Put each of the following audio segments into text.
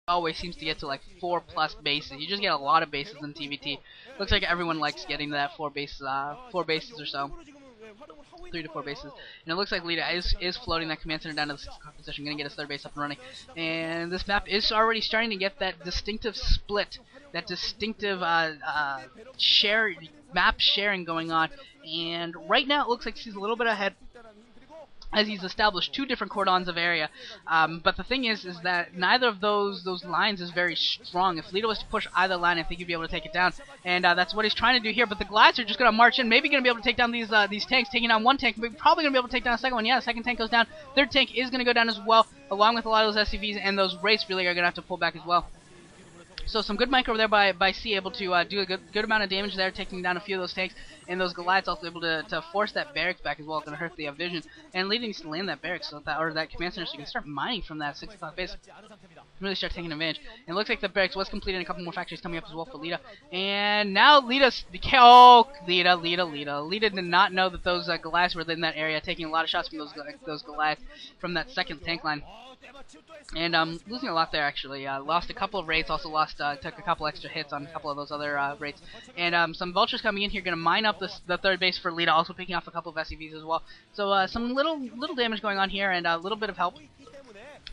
always seems to get to like 4+ bases. You just get a lot of bases in TVT. Looks like everyone likes getting that 4 bases or so. 3 to 4 bases. And it looks like Leta is floating that command center down to the 6th o'clock position, going to get his third base up and running. And this map is already starting to get that distinctive split, that distinctive map sharing going on. And right now it looks like he's a little bit ahead, as he's established 2 different cordons of area. But the thing is that neither of those lines is very strong. If Leta was to push either line, I think he'd be able to take it down. And that's what he's trying to do here. But the Glaives are just going to march in, maybe going to be able to take down these tanks, taking down one tank, but probably going to be able to take down a second one. Yeah, the second tank goes down. Third tank is going to go down as well, along with a lot of those SCVs, and those Wraiths really are going to have to pull back as well. So some good micro there by C, able to do a good amount of damage there, taking down a few of those tanks, and those Goliaths also able to force that barracks back as well. It's going to hurt the vision, and Leta needs to land that barracks or that command center so you can start mining from that 6 o'clock base. Really start taking advantage. And it looks like the barracks was completed, and a couple more factories coming up as well for Leta. And now Leta did not know that those Goliaths were in that area, taking a lot of shots from those Goliaths from that second tank line. And losing a lot there, actually. Lost a couple of raids, also took a couple extra hits on a couple of those other raids. And some vultures coming in here, going to mine up the third base for Leta, also picking off a couple of SCVs as well. So some little damage going on here, and a little bit of help.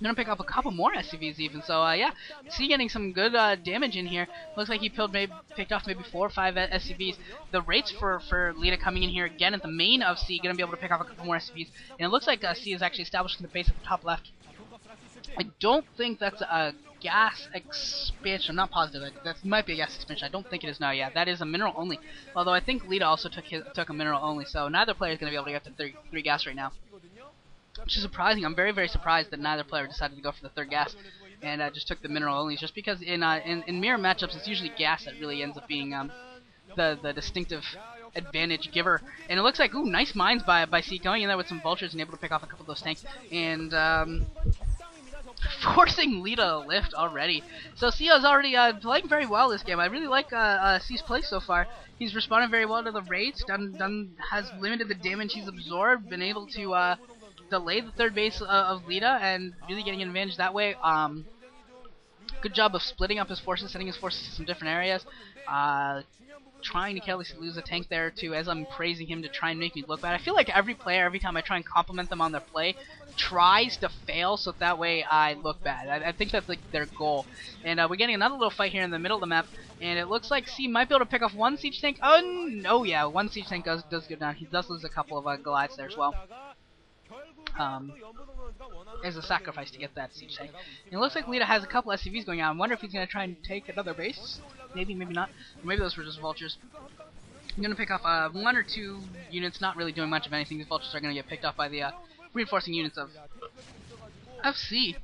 Gonna pick up a couple more SCVs even. So yeah, C getting some good damage in here. Looks like he picked off maybe 4 or 5 SCVs. The rates for Leta coming in here again at the main of C, gonna be able to pick off a couple more SCVs. And it looks like C is actually establishing the base at the top left. I don't think that's a gas expansion. I'm not positive. That might be a gas expansion. I don't think it is now. Yeah, that is a mineral only. Although I think Leta also took a mineral only. So neither player is going to be able to get to 3 gas right now, which is surprising. I'm very, very surprised that neither player decided to go for the 3rd gas and just took the mineral only. Just because in mirror matchups, it's usually gas that really ends up being the distinctive advantage giver. And it looks like, ooh, nice mines by C, going in there with some vultures and able to pick off a couple of those tanks. And forcing Leta to lift already. So C is already playing very well this game. I really like C's play so far. He's responded very well to the raids, has limited the damage he's absorbed, been able to delay the 3rd base of Leta, and really getting an advantage that way. Good job of splitting up his forces, sending his forces to some different areas. Trying to carelessly lose a tank there too, as I'm praising him to try and make me look bad. I feel like every player, every time I try and compliment them on their play, tries to fail so that way I look bad. I think that's like their goal. And we're getting another little fight here in the middle of the map, and it looks like C might be able to pick off 1 siege tank. Oh no, yeah, 1 siege tank does go down. He does lose a couple of Goliaths there as well. As a sacrifice to get that siege tank. And it looks like Leta has a couple SCVs going on. I wonder if he's going to try and take another base. Maybe, maybe not. Or maybe those were just vultures. I'm going to pick off 1 or 2 units, not really doing much of anything. These vultures are going to get picked off by the reinforcing units of C.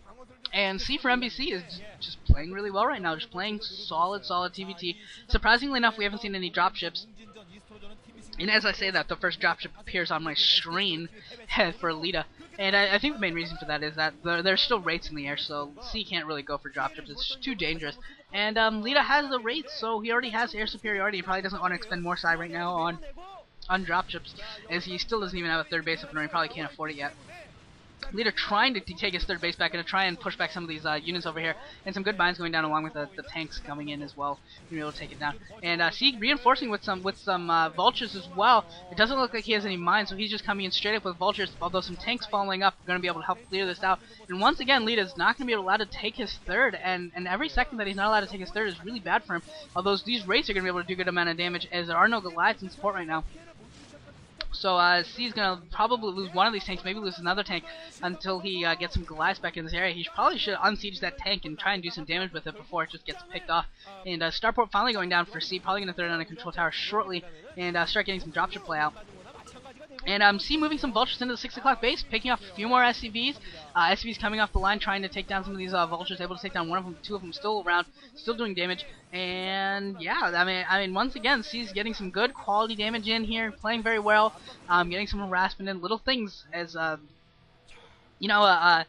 And C for MBC is just playing really well right now. Just playing solid TVT. Surprisingly enough, we haven't seen any dropships. And as I say that, the first dropship appears on my screen for Leta. And I think the main reason for that is that there's still rates in the air, so C can't really go for dropships. It's too dangerous. And Leta has the rates, so he already has air superiority. He probably doesn't want to expend more psi right now on dropships, as he still doesn't even have a 3rd base up and running. He probably can't afford it yet. Leta trying to take his 3rd base back and to try and push back some of these units over here, and some good mines going down along with the tanks coming in as well to be able to take it down. And C reinforcing with some vultures as well. It doesn't look like he has any mines, so he's just coming in straight up with vultures. Although some tanks following up are going to be able to help clear this out. And once again, Leta's not going to be allowed to take his 3rd, and every second that he's not allowed to take his 3rd is really bad for him. Although these raids are going to be able to do a good amount of damage, as there are no Goliaths in support right now. So C is going to probably lose one of these tanks, maybe lose another tank, until he gets some Goliaths back in this area. He probably should unsiege that tank and try and do some damage with it before it just gets picked off. And Starport finally going down for C, probably going to throw down a control tower shortly, and start getting some dropship play out. And C moving some vultures into the 6 o'clock base, picking off a few more SCVs. SCVs coming off the line, trying to take down some of these vultures, able to take down 1 of them, 2 of them still around, still doing damage. And yeah, I mean, once again, C's getting some good quality damage in here, playing very well, getting some harassment in, little things, as you know,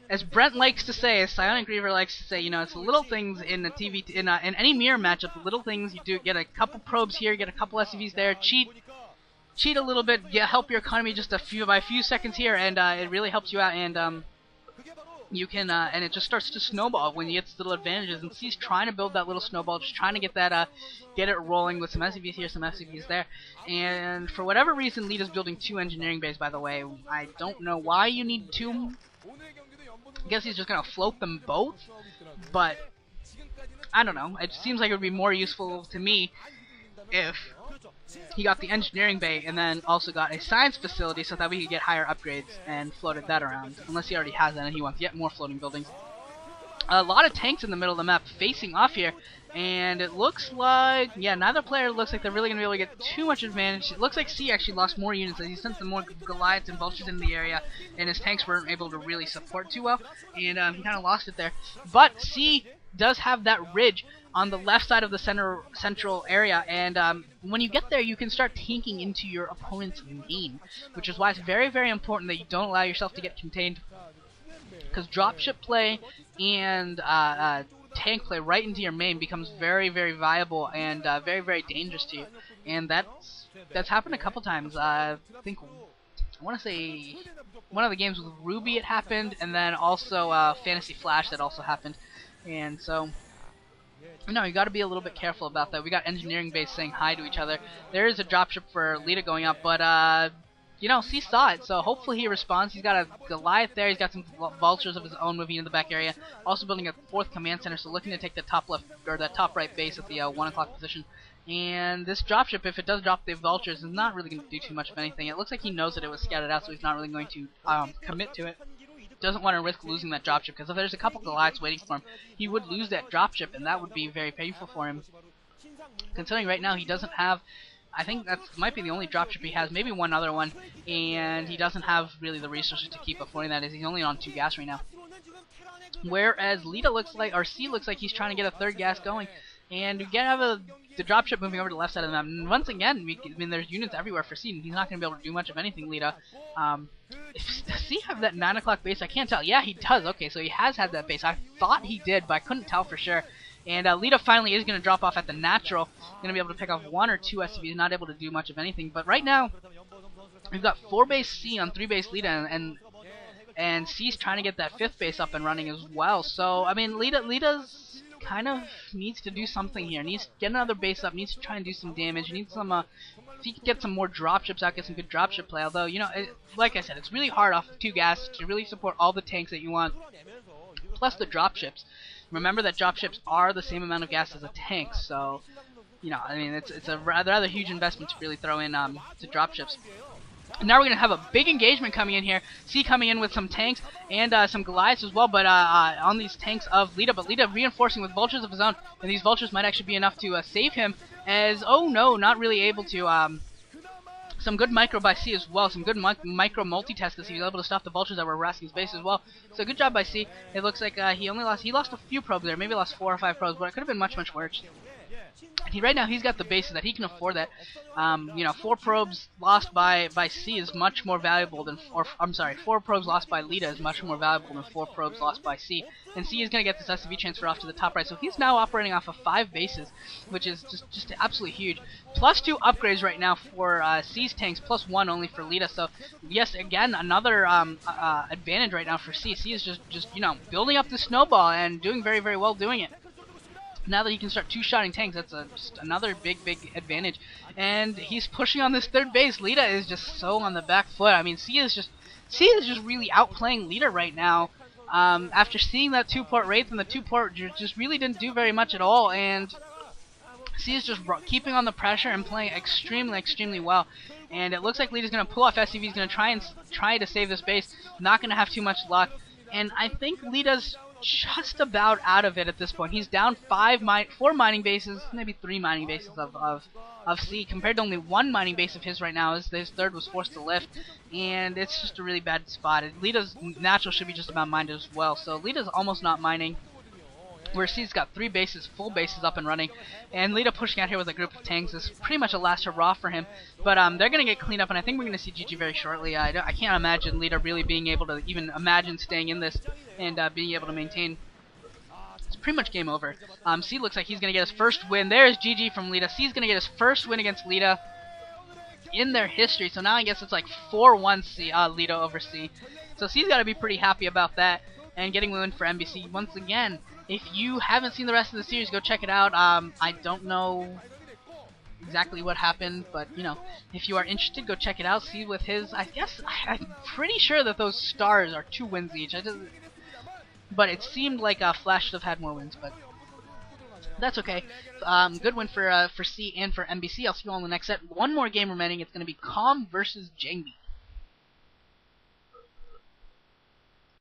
as Brent likes to say, as Psionic Reaver likes to say, you know, it's the little things in the in any mirror matchup, the little things you do. Get a couple probes here, get a couple SCVs there, cheat a little bit, help your economy just by a few seconds here, and it really helps you out. And you can, and it just starts to snowball when you get little advantages, and C's trying to build that little snowball, just trying to get that, get it rolling with some SCVs here, some SCVs there, and for whatever reason, Leta's building 2 engineering bays, by the way. I don't know why you need 2, I guess he's just gonna float them both, but, I don't know, it seems like it would be more useful to me if he got the engineering bay and then also got a science facility so that we could get higher upgrades and floated that around. Unless he already has that and he wants yet more floating buildings. A lot of tanks in the middle of the map facing off here, and it looks like, yeah, neither player looks like they're really going to be able to get too much advantage. It looks like C actually lost more units as he sent some more Goliaths and Vultures into the area, and his tanks weren't able to really support too well, and he kind of lost it there. But C does have that ridge on the left side of the central area, and when you get there, you can start tanking into your opponent's main, which is why it's very, very important that you don't allow yourself to get contained, because dropship play and tank play right into your main becomes very, very viable and very, very dangerous to you, and that's happened a couple times. I think I want to say one of the games with Ruby it happened, and then also Fantasy Flash that also happened, and so. No, you got to be a little bit careful about that. We got engineering base saying hi to each other. There is a dropship for Leta going up, but you know, C saw it, so hopefully he responds. He's got a Goliath there. He's got some vultures of his own moving into the back area. Also building a 4th command center, so looking to take the top left or the top right base at the 1 o'clock position. And this dropship, if it does drop the vultures, is not really going to do too much of anything. It looks like he knows that it was scouted out, so he's not really going to commit to it. Doesn't want to risk losing that dropship, because if there's a couple Goliaths waiting for him, he would lose that dropship, and that would be very painful for him. Considering right now he doesn't have, I think that might be the only dropship he has, maybe one other one, and he doesn't have really the resources to keep affording that, as he's only on 2 gas right now. Whereas Leta looks like, or C looks like he's trying to get a 3rd gas going, and we have the dropship moving over to the left side of the map. And once again, I mean, there's units everywhere for C, and he's not going to be able to do much of anything, Leta. Does C have that 9 o'clock base? I can't tell. Yeah, he does. Okay, so he has had that base. I thought he did, but I couldn't tell for sure. And Leta finally is going to drop off at the natural. Going to be able to pick off 1 or 2 SCVs, not able to do much of anything. But right now, we've got 4 base C on 3 base Leta, and C's trying to get that 5th base up and running as well. So, I mean, Leta's kind of needs to do something here. Needs to get another base up, needs to try and do some damage, needs some, if he can get some more dropships out, get some good dropship play, although, you know, like I said, it's really hard off of 2 gas to really support all the tanks that you want, plus the dropships. Remember that dropships are the same amount of gas as a tank, so, you know, I mean, it's a rather huge investment to really throw in to dropships. Now we're going to have a big engagement coming in here. C coming in with some tanks and some Goliaths as well, but on these tanks of Leta. But Leta reinforcing with vultures of his own, and these vultures might actually be enough to save him as, oh no, not really able to. Some good micro by C as well, some good micro multitask as he was able to stop the vultures that were harassing his base as well. So good job by C. It looks like he lost a few probes there, maybe lost 4 or 5 probes, but it could have been much, much worse. Right now he's got the bases that he can afford that. You know, 4 probes lost by C is much more valuable than, I'm sorry, 4 probes lost by Leta is much more valuable than 4 probes lost by C. And C is going to get this SCV transfer off to the top right, so he's now operating off of 5 bases, which is just absolutely huge. Plus 2 upgrades right now for C's tanks, plus 1 only for Leta. So yes, again, another advantage right now for C. C is just you know, building up the snowball and doing very, very well doing it. Now that he can start 2-shotting tanks, that's just another big advantage. And he's pushing on this 3rd base. Leta is just so on the back foot. I mean, C is just really outplaying Leta right now. After seeing that 2-port Wraith, and the 2-port just really didn't do very much at all. And C is just keeping on the pressure and playing extremely well. And it looks like Leta's going to pull off SCV. He's going to try to save this base. Not going to have too much luck. And I think Leta's just about out of it at this point. He's down 4 mining bases, maybe 3 mining bases of C, compared to only 1 mining base of his right now, as his 3rd was forced to lift, and it's just a really bad spot. Leta's natural should be just about mined as well, so Leta's almost not mining, where C's got 3 bases, full bases up and running, and Leta pushing out here with a group of tanks is pretty much a last hurrah for him, but they're going to get cleaned up, and I think we're going to see GG very shortly. I can't imagine Leta really being able to even imagine staying in this and being able to maintain. It's pretty much game over. C looks like he's going to get his first win. There's GG from Leta. C's going to get his first win against Leta in their history, so now I guess it's like 4-1 Leta over C. So C's got to be pretty happy about that. and getting a win for MBC once again. If you haven't seen the rest of the series, go check it out. I don't know exactly what happened, but you know, if you are interested, go check it out. See with his, I guess I'm pretty sure that those stars are 2 wins each. But it seemed like Flash should have had more wins, but that's okay. Good win for C and for MBC. I'll see you all in the next set. One more game remaining. It's going to be Calm versus Jamie.